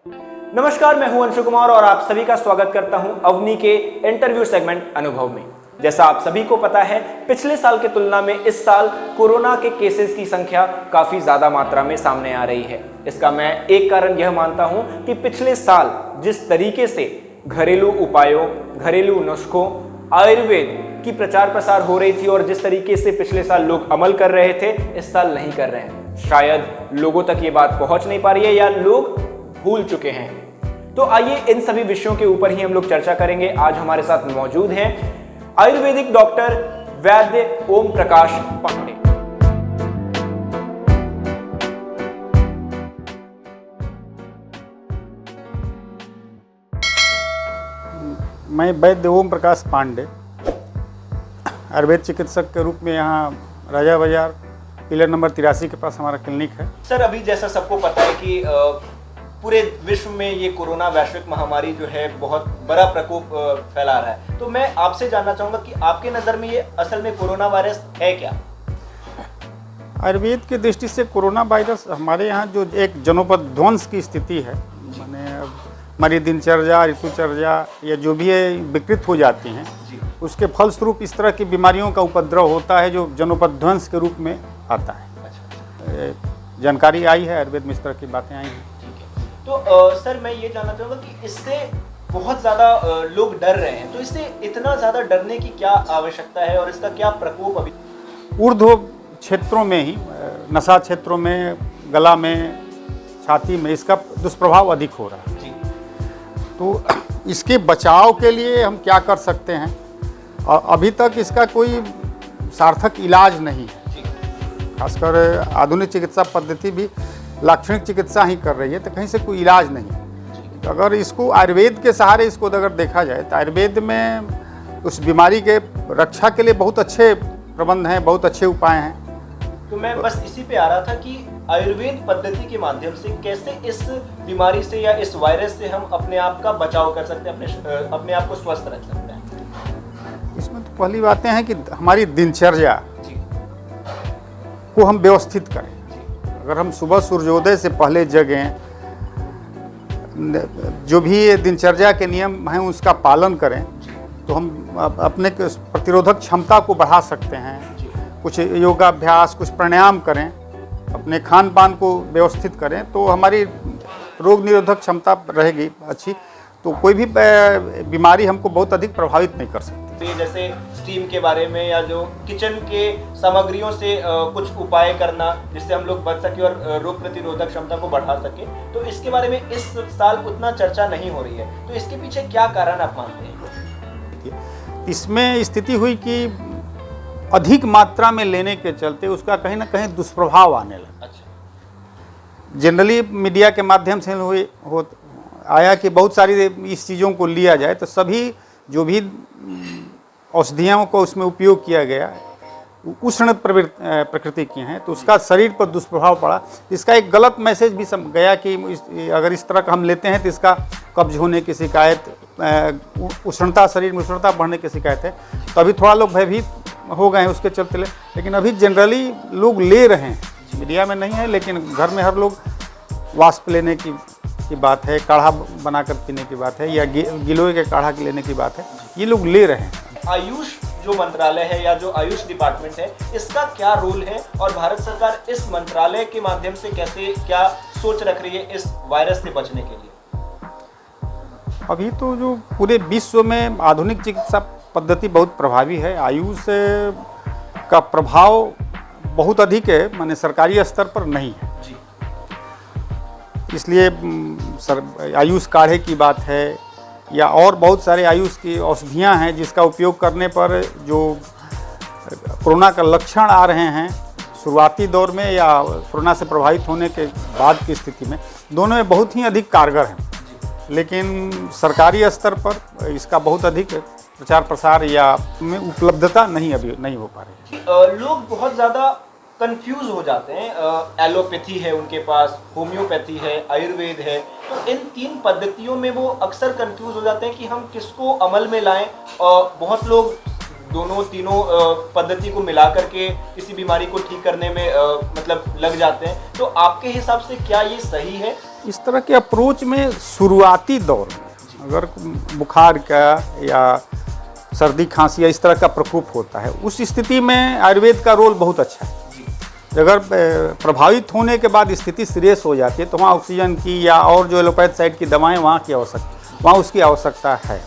नमस्कार, मैं हूं अंशु कुमार और आप सभी का स्वागत करता हूं अवनी के इंटरव्यू सेगमेंट अनुभव में। जैसा आप सभी को पता है, पिछले साल की तुलना में इस साल कोरोना के केसेस की संख्या काफी ज्यादा मात्रा में सामने आ रही है। इसका मैं एक कारण यह मानता हूं कि पिछले साल जिस तरीके से घरेलू उपायों, घरेलू नुस्खों, आयुर्वेद की प्रचार प्रसार हो रही थी और जिस तरीके से पिछले साल लोग अमल कर रहे थे, इस साल नहीं कर रहे हैं। शायद लोगों तक ये बात पहुंच नहीं पा रही है या लोग भूल चुके हैं। तो आइए इन सभी विषयों के ऊपर ही हम लोग चर्चा करेंगे। आज हमारे साथ मौजूद हैं आयुर्वेदिक डॉक्टर वैद्य ओम प्रकाश पांडे। मैं वैद्य ओम प्रकाश पांडे आयुर्वेद चिकित्सक के रूप में यहाँ राजा बाजार पिलर नंबर 83 के पास हमारा क्लिनिक है। सर, अभी जैसा सबको पता है कि पूरे विश्व में ये कोरोना वैश्विक महामारी जो है बहुत बड़ा प्रकोप फैला रहा है। तो मैं आपसे जानना चाहूंगा कि आपके नज़र में ये असल में कोरोना वायरस है क्या? आयुर्वेद की दृष्टि से कोरोना वायरस हमारे यहाँ जो एक जनोपध्वंस की स्थिति है, माने हमारी दिनचर्या, ऋतुचर्या या जो भी है विकृत हो जाती हैं, उसके फलस्वरूप इस तरह की बीमारियों का उपद्रव होता है जो जनोपध्वंस के रूप में आता है। जानकारी आई है, आयुर्वेद में इस तरह की बातें आई हैं। तो सर, मैं ये जानना चाहूँगा कि इससे बहुत ज़्यादा लोग डर रहे हैं, तो इससे इतना ज़्यादा डरने की क्या आवश्यकता है और इसका क्या प्रकोप अभी? ऊर्ध्व क्षेत्रों में ही, नशा क्षेत्रों में, गला में, छाती में इसका दुष्प्रभाव अधिक हो रहा है। जी। तो इसके बचाव के लिए हम क्या कर सकते हैं? और अभी तक इसका कोई सार्थक इलाज नहीं है। खासकर आधुनिक चिकित्सा पद्धति भी लाक्षणिक चिकित्सा ही कर रही है, तो कहीं से कोई इलाज नहीं है। तो अगर इसको आयुर्वेद के सहारे इसको अगर देखा जाए तो आयुर्वेद में उस बीमारी के रक्षा के लिए बहुत अच्छे प्रबंध हैं, बहुत अच्छे उपाय हैं। तो मैं बस इसी पे आ रहा था कि आयुर्वेद पद्धति के माध्यम से कैसे इस बीमारी से या इस वायरस से हम अपने आप का बचाव कर सकते हैं, अपने आप को स्वस्थ रख सकते हैं। इसमें तो पहली बातें हैं कि हमारी दिनचर्या को हम व्यवस्थित करें। अगर हम सुबह सूर्योदय से पहले जगें, जो भी दिनचर्या के नियम हैं उसका पालन करें, तो हम अपने प्रतिरोधक क्षमता को बढ़ा सकते हैं। कुछ योगाभ्यास, कुछ प्राणायाम करें, अपने खान पान को व्यवस्थित करें, तो हमारी रोग निरोधक क्षमता रहेगी अच्छी, तो कोई भी बीमारी हमको बहुत अधिक प्रभावित नहीं कर सकती। जैसे स्टीम के बारे में या जो किचन के सामग्रियों से कुछ उपाय करना जिससे हम लोग बच सके और रोग प्रतिरोधक क्षमता को बढ़ा सके, तो इसके बारे में इस साल उतना चर्चा नहीं हो रही है। तो इसके पीछे क्या कारण आप मानते हैं? इसमें स्थिति हुई कि अधिक मात्रा में लेने के चलते उसका कहीं ना कहीं दुष्प्रभाव आने लगा। अच्छा। जनरली मीडिया के माध्यम से आया कि बहुत सारी इस चीज़ों को लिया जाए, तो सभी जो भी औषधियों को उसमें उपयोग किया गया उष्ण प्रकृति की हैं, तो उसका शरीर पर दुष्प्रभाव पड़ा। इसका एक गलत मैसेज भी गया कि अगर इस तरह का हम लेते हैं तो इसका कब्ज होने की शिकायत, उष्णता, शरीर में उष्णता बढ़ने की शिकायत है। तो अभी थोड़ा लोग भयभीत हो गए हैं उसके चलते, लेकिन अभी जनरली लोग ले रहे हैं। मीडिया में नहीं है, लेकिन घर में हर लोग वाष्प लेने की बात है, काढ़ा बनाकर पीने की बात है, या गिलोय के काढ़ा के लेने की बात है, ये लोग ले रहे हैं। आयुष जो मंत्रालय है या जो आयुष डिपार्टमेंट है, इसका क्या रोल है और भारत सरकार इस मंत्रालय के माध्यम से कैसे क्या सोच रख रही है इस वायरस से बचने के लिए? अभी तो जो पूरे विश्व में आधुनिक चिकित्सा पद्धति बहुत प्रभावी है। आयुष का प्रभाव बहुत अधिक है, माने सरकारी स्तर पर नहीं है। इसलिए आयुष काढ़े की बात है या और बहुत सारे आयुष की औषधियाँ हैं जिसका उपयोग करने पर जो कोरोना का लक्षण आ रहे हैं शुरुआती दौर में या कोरोना से प्रभावित होने के बाद की स्थिति में, दोनों में बहुत ही अधिक कारगर हैं। लेकिन सरकारी स्तर पर इसका बहुत अधिक प्रचार प्रसार या में उपलब्धता अभी नहीं हो पा रही। लोग बहुत ज़्यादा कंफ्यूज हो जाते हैं। एलोपैथी है उनके पास, होम्योपैथी है, आयुर्वेद है, तो इन तीन पद्धतियों में वो अक्सर कंफ्यूज हो जाते हैं कि हम किसको अमल में लाएं। और बहुत लोग तीनों पद्धति को मिला करके किसी बीमारी को ठीक करने में मतलब लग जाते हैं। तो आपके हिसाब से क्या ये सही है? इस तरह के अप्रोच में शुरुआती दौर में अगर बुखार का या सर्दी खांसी या इस तरह का प्रकोप होता है, उस स्थिति में आयुर्वेद का रोल बहुत अच्छा है। अगर प्रभावित होने के बाद स्थिति सीरियस हो जाती है तो वहाँ ऑक्सीजन की या और जो एलोपैथ साइड की दवाएं वहाँ उसकी आवश्यकता है।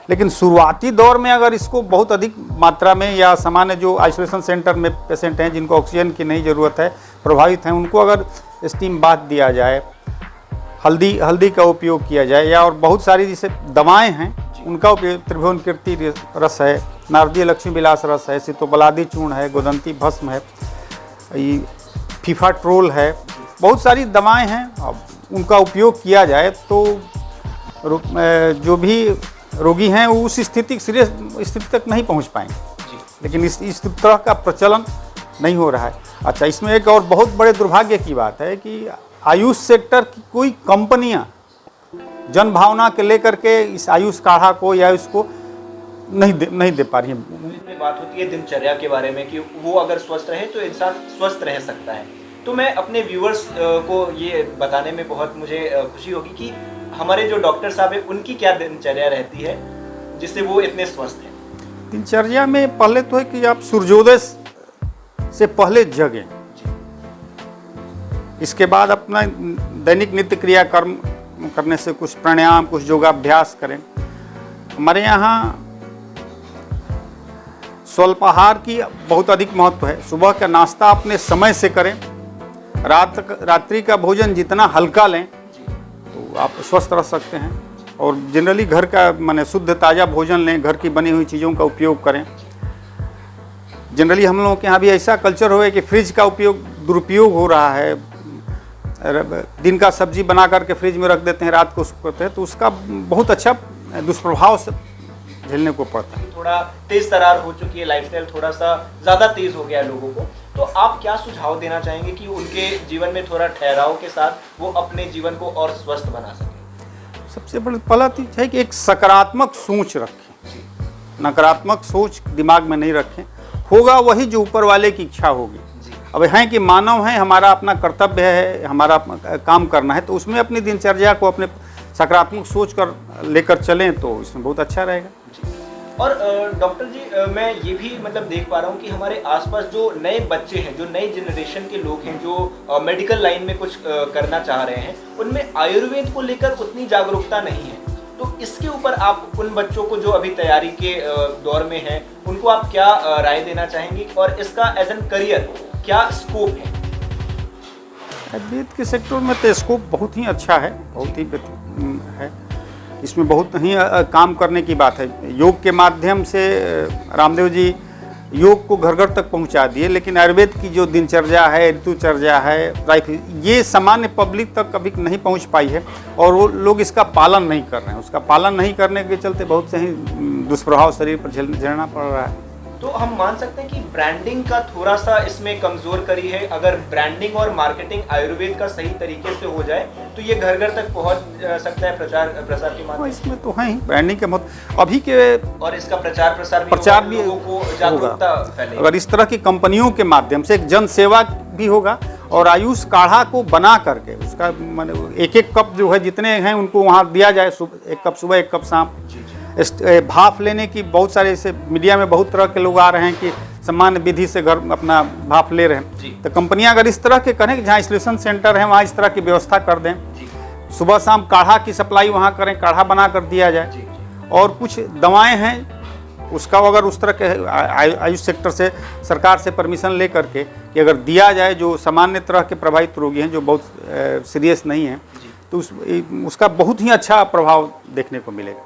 लेकिन शुरुआती दौर में अगर इसको बहुत अधिक मात्रा में या सामान्य जो आइसोलेशन सेंटर में पेशेंट हैं जिनको ऑक्सीजन की नहीं ज़रूरत है, प्रभावित हैं, उनको अगर स्टीम बाथ दिया जाए, हल्दी का उपयोग किया जाए या और बहुत सारी जैसे दवाएं हैं उनका उपयोग, त्रिभुवन कीर्ति रस है, नारदीय लक्ष्मी विलास रस है, सीतोबलादी चूर्ण है, गोदंती भस्म है, फीफाट्रोल है, बहुत सारी दवाएं हैं। अब उनका उपयोग किया जाए तो जो भी रोगी हैं वो उस सीरियस स्थिति तक नहीं पहुंच पाएंगे, लेकिन इस तरह का प्रचलन नहीं हो रहा है। अच्छा, इसमें एक और बहुत बड़े दुर्भाग्य की बात है कि आयुष सेक्टर की कोई कंपनियां जन भावना के लेकर के इस आयुष काढ़ा को या इसको नहीं दे पा रही है। बात होती है दिनचर्या के बारे में कि वो अगर स्वस्थ रहे तो इंसान स्वस्थ रह सकता है। तो मैं अपने व्यूअर्स को ये बताने में बहुत मुझे खुशी होगी कि हमारे जो डॉक्टर साहब हैं उनकी क्या दिनचर्या रहती है जिससे वो इतने स्वस्थ हैं। दिनचर्या में पहले तो है कि आप सूर्योदय से पहले जगें, इसके बाद अपना दैनिक नित्य क्रियाकर्म करने से कुछ प्राणायाम, कुछ योगाभ्यास करें। हमारे यहाँ स्वल्पाहार की बहुत अधिक महत्व है। सुबह का नाश्ता अपने समय से करें, रात्रि का भोजन जितना हल्का लें तो आप स्वस्थ रह सकते हैं। और जनरली घर का माने शुद्ध ताज़ा भोजन लें, घर की बनी हुई चीज़ों का उपयोग करें। जनरली हम लोगों के यहाँ भी ऐसा कल्चर हो है कि फ्रिज का दुरुपयोग हो रहा है। दिन का सब्जी बना करके फ्रिज में रख देते हैं, रात को उसको करते हैं, तो उसका बहुत अच्छा दुष्प्रभाव झेलने को पड़ता है। थोड़ा तेज तरार हो चुकी है, लाइफस्टाइल थोड़ा सा ज़्यादा तेज हो गया है लोगों को, तो आप क्या सुझाव देना चाहेंगे कि उनके जीवन में थोड़ा ठहराव के साथ वो अपने जीवन को और स्वस्थ बना सकें? सबसे पहला चीज़ है कि एक सकारात्मक सोच रखें, नकारात्मक सोच दिमाग में नहीं रखें। होगा वही जो ऊपर वाले की इच्छा होगी। अब है कि मानव है, हमारा अपना कर्तव्य है, हमारा काम करना है, तो उसमें अपनी दिनचर्या को अपने सकारात्मक सोच कर लेकर चलें तो इसमें बहुत अच्छा रहेगा। और डॉक्टर जी, मैं ये भी मतलब देख पा रहा हूँ कि हमारे आसपास जो नए बच्चे हैं, जो नई जनरेशन के लोग हैं, जो मेडिकल लाइन में कुछ करना चाह रहे हैं, उनमें आयुर्वेद को लेकर उतनी जागरूकता नहीं है। तो इसके ऊपर आप उन बच्चों को जो अभी तैयारी के दौर में हैं, उनको आप क्या राय देना चाहेंगे और इसका एज एन करियर क्या स्कोप है? आयुर्वेद के सेक्टर में तो स्कोप बहुत ही अच्छा है, बहुत ही है। इसमें बहुत ही काम करने की बात है। योग के माध्यम से रामदेव जी योग को घर घर तक पहुंचा दिए, लेकिन आयुर्वेद की जो दिनचर्या है, ऋतुचर्या है, ये सामान्य पब्लिक तक कभी नहीं पहुंच पाई है और वो लोग इसका पालन नहीं कर रहे हैं। उसका पालन नहीं करने के चलते बहुत से ही दुष्प्रभाव शरीर पर झेलना पड़ रहा है। तो हम मान सकते हैं कि ब्रांडिंग का थोड़ा सा इसमें कमजोर करी है। अगर ब्रांडिंग और मार्केटिंग आयुर्वेद का सही तरीके से हो जाए तो ये घर घर तक पहुंच सकता है प्रसार के माध्यम से। इसमें तो है ही ब्रांडिंग के महत्व अभी के, और इसका प्रचार भी लोगों को जागरूकता फैलेगी। अगर इस तरह की कंपनियों के माध्यम से एक जन सेवा भी होगा और आयुष काढ़ा को बना करके उसका एक कप जो है जितने हैं उनको वहाँ दिया जाए, एक कप सुबह एक कप शाम। भाप लेने की बहुत सारे ऐसे मीडिया में बहुत तरह के लोग आ रहे हैं कि सामान्य विधि से घर अपना भाप ले रहे हैं, तो कंपनियां अगर इस तरह के करें कि जहाँ आइसोलेशन सेंटर है वहाँ इस तरह की व्यवस्था कर दें, सुबह शाम काढ़ा की सप्लाई वहाँ करें, काढ़ा बना कर दिया जाए। और कुछ दवाएं हैं उसका अगर उस तरह के आयुष सेक्टर से सरकार से परमिशन ले करके कि अगर दिया जाए जो सामान्य तरह के प्रभावित रोगी हैं जो बहुत सीरियस नहीं हैं, तो उसका बहुत ही अच्छा प्रभाव देखने को मिलेगा।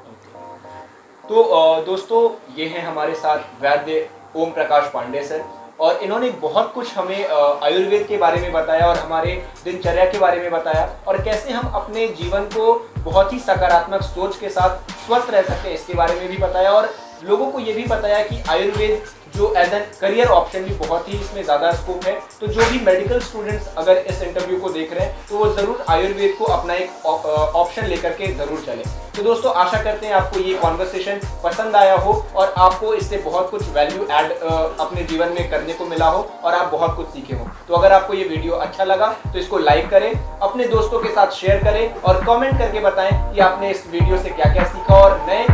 तो दोस्तों, ये हैं हमारे साथ वैद्य ओम प्रकाश पांडे सर, और इन्होंने बहुत कुछ हमें आयुर्वेद के बारे में बताया और हमारे दिनचर्या के बारे में बताया और कैसे हम अपने जीवन को बहुत ही सकारात्मक सोच के साथ स्वस्थ रह सकते हैं इसके बारे में भी बताया। और लोगों को ये भी बताया कि आयुर्वेद जो एज एन करियर ऑप्शन भी बहुत ही इसमें ज़्यादा स्कोप है। तो जो भी मेडिकल स्टूडेंट्स अगर इस इंटरव्यू को देख रहे हैं तो वो ज़रूर आयुर्वेद को अपना एक ऑप्शन लेकर के ज़रूर चलें। तो दोस्तों आशा करते हैं आपको ये कॉन्वर्सेशन पसंद आया हो और आपको इससे बहुत कुछ वैल्यू ऐड अपने जीवन में करने को मिला हो और आप बहुत कुछ सीखे हो। तो अगर आपको ये वीडियो अच्छा लगा तो इसको लाइक करें, अपने दोस्तों के साथ शेयर करें और कमेंट करके बताएं कि आपने इस वीडियो से क्या क्या सीखा और नए